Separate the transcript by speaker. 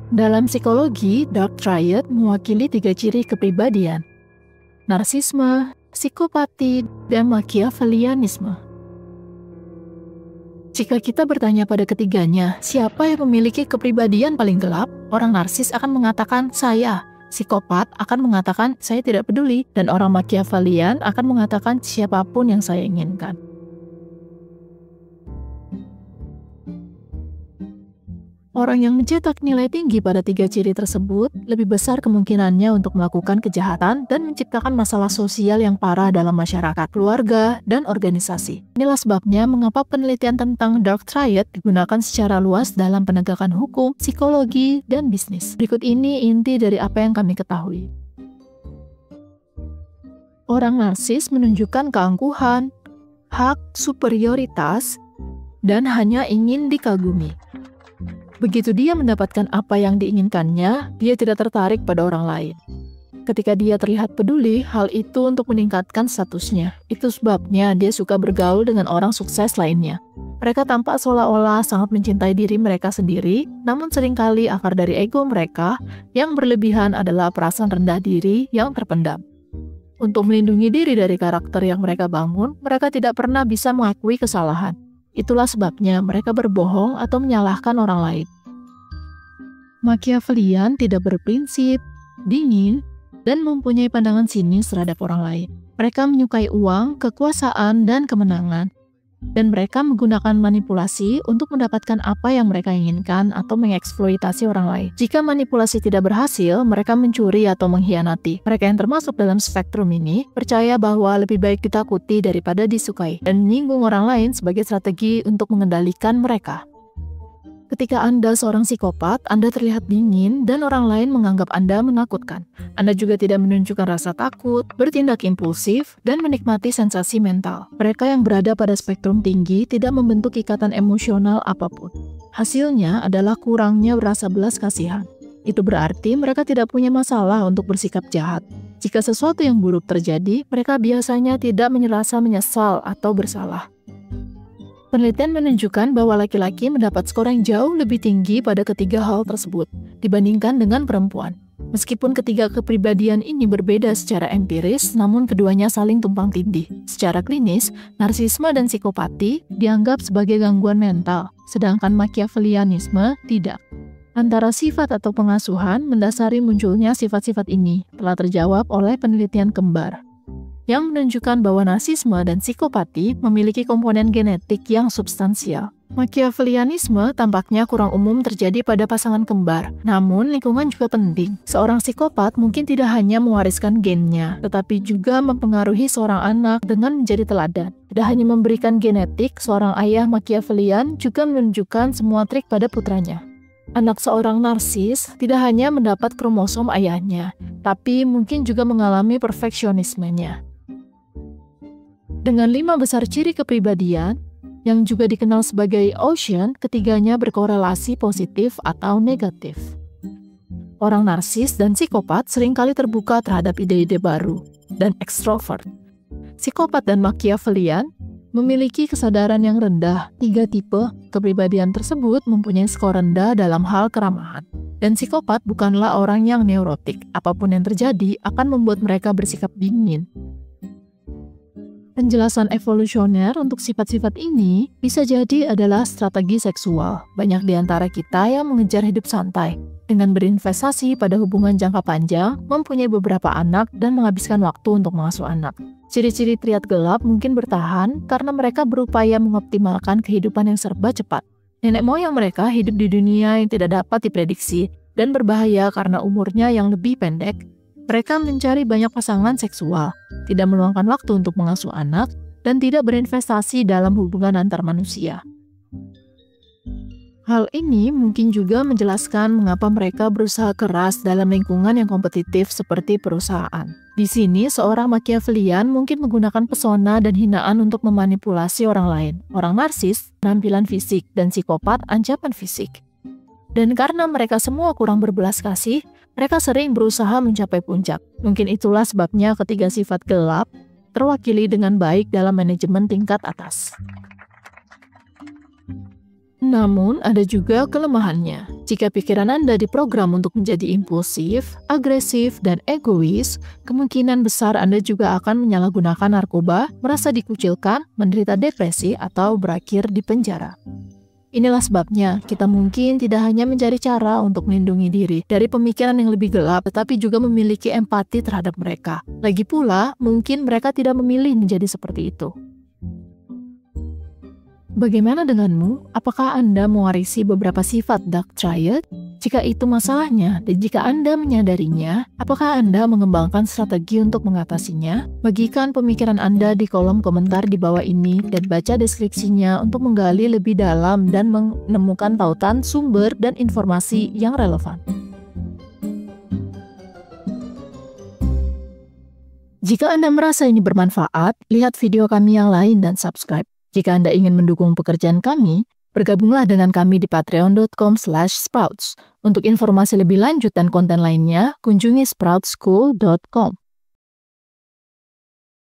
Speaker 1: Dalam psikologi, dark triad mewakili 3 ciri kepribadian: narsisme, psikopati, dan machiavellianisme. Jika kita bertanya pada ketiganya, siapa yang memiliki kepribadian paling gelap? Orang narsis akan mengatakan, saya. Psikopat akan mengatakan, saya tidak peduli. Dan orang Machiavellian akan mengatakan, siapapun yang saya inginkan. Orang yang mencetak nilai tinggi pada 3 ciri tersebut lebih besar kemungkinannya untuk melakukan kejahatan dan menciptakan masalah sosial yang parah dalam masyarakat, keluarga, dan organisasi. Inilah sebabnya mengapa penelitian tentang dark triad digunakan secara luas dalam penegakan hukum, psikologi, dan bisnis. Berikut ini inti dari apa yang kami ketahui. Orang narsis menunjukkan keangkuhan, hak superioritas, dan hanya ingin dikagumi. Begitu dia mendapatkan apa yang diinginkannya, dia tidak tertarik pada orang lain. Ketika dia terlihat peduli, hal itu untuk meningkatkan statusnya. Itu sebabnya dia suka bergaul dengan orang sukses lainnya. Mereka tampak seolah-olah sangat mencintai diri mereka sendiri, namun seringkali akar dari ego mereka yang berlebihan adalah perasaan rendah diri yang terpendam. Untuk melindungi diri dari karakter yang mereka bangun, mereka tidak pernah bisa mengakui kesalahan. Itulah sebabnya mereka berbohong atau menyalahkan orang lain. Machiavellian tidak berprinsip, dingin, dan mempunyai pandangan sinis terhadap orang lain. Mereka menyukai uang, kekuasaan, dan kemenangan. Dan mereka menggunakan manipulasi untuk mendapatkan apa yang mereka inginkan atau mengeksploitasi orang lain. Jika manipulasi tidak berhasil, mereka mencuri atau mengkhianati. Mereka yang termasuk dalam spektrum ini percaya bahwa lebih baik ditakuti daripada disukai, dan menyinggung orang lain sebagai strategi untuk mengendalikan mereka. Ketika Anda seorang psikopat, Anda terlihat dingin dan orang lain menganggap Anda menakutkan. Anda juga tidak menunjukkan rasa takut, bertindak impulsif, dan menikmati sensasi mental. Mereka yang berada pada spektrum tinggi tidak membentuk ikatan emosional apapun. Hasilnya adalah kurangnya rasa belas kasihan. Itu berarti mereka tidak punya masalah untuk bersikap jahat. Jika sesuatu yang buruk terjadi, mereka biasanya tidak merasa menyesal atau bersalah. Penelitian menunjukkan bahwa laki-laki mendapat skor yang jauh lebih tinggi pada ketiga hal tersebut dibandingkan dengan perempuan. Meskipun ketiga kepribadian ini berbeda secara empiris, namun keduanya saling tumpang tindih. Secara klinis, narsisme dan psikopati dianggap sebagai gangguan mental, sedangkan Machiavellianisme tidak. Antara sifat atau pengasuhan mendasari munculnya sifat-sifat ini telah terjawab oleh penelitian kembar, yang menunjukkan bahwa narsisme dan psikopati memiliki komponen genetik yang substansial. Machiavellianisme tampaknya kurang umum terjadi pada pasangan kembar, namun lingkungan juga penting. Seorang psikopat mungkin tidak hanya mewariskan gennya, tetapi juga mempengaruhi seorang anak dengan menjadi teladan. Tidak hanya memberikan genetik, seorang ayah Machiavellian juga menunjukkan semua trik pada putranya. Anak seorang narsis tidak hanya mendapat kromosom ayahnya, tapi mungkin juga mengalami perfeksionismenya. Dengan 5 besar ciri kepribadian, yang juga dikenal sebagai Ocean, ketiganya berkorelasi positif atau negatif. Orang narsis dan psikopat seringkali terbuka terhadap ide-ide baru dan ekstrovert. Psikopat dan Machiavellian memiliki kesadaran yang rendah. 3 tipe kepribadian tersebut mempunyai skor rendah dalam hal keramahan. Dan psikopat bukanlah orang yang neurotik. Apapun yang terjadi akan membuat mereka bersikap dingin. Penjelasan evolusioner untuk sifat-sifat ini bisa jadi adalah strategi seksual. Banyak di antara kita yang mengejar hidup santai, dengan berinvestasi pada hubungan jangka panjang, mempunyai beberapa anak, dan menghabiskan waktu untuk mengasuh anak. Ciri-ciri triad gelap mungkin bertahan karena mereka berupaya mengoptimalkan kehidupan yang serba cepat. Nenek moyang mereka hidup di dunia yang tidak dapat diprediksi dan berbahaya karena umurnya yang lebih pendek. Mereka mencari banyak pasangan seksual, tidak meluangkan waktu untuk mengasuh anak, dan tidak berinvestasi dalam hubungan antar manusia. Hal ini mungkin juga menjelaskan mengapa mereka berusaha keras dalam lingkungan yang kompetitif seperti perusahaan. Di sini, seorang Machiavellian mungkin menggunakan pesona dan hinaan untuk memanipulasi orang lain. Orang narsis, penampilan fisik, dan psikopat, ancaman fisik. Dan karena mereka semua kurang berbelas kasih, mereka sering berusaha mencapai puncak. Mungkin itulah sebabnya ketiga sifat gelap terwakili dengan baik dalam manajemen tingkat atas. Namun, ada juga kelemahannya. Jika pikiran Anda diprogram untuk menjadi impulsif, agresif, dan egois, kemungkinan besar Anda juga akan menyalahgunakan narkoba, merasa dikucilkan, menderita depresi, atau berakhir di penjara. Inilah sebabnya kita mungkin tidak hanya mencari cara untuk melindungi diri dari pemikiran yang lebih gelap, tetapi juga memiliki empati terhadap mereka. Lagi pula, mungkin mereka tidak memilih menjadi seperti itu. Bagaimana denganmu? Apakah Anda mewarisi beberapa sifat dark triad? Jika itu masalahnya, dan jika Anda menyadarinya, apakah Anda mengembangkan strategi untuk mengatasinya? Bagikan pemikiran Anda di kolom komentar di bawah ini dan baca deskripsinya untuk menggali lebih dalam dan menemukan tautan, sumber, dan informasi yang relevan. Jika Anda merasa ini bermanfaat, lihat video kami yang lain dan subscribe. Jika Anda ingin mendukung pekerjaan kami, bergabunglah dengan kami di patreon.com/sprouts. Untuk informasi lebih lanjut dan konten lainnya, kunjungi sproutschool.com.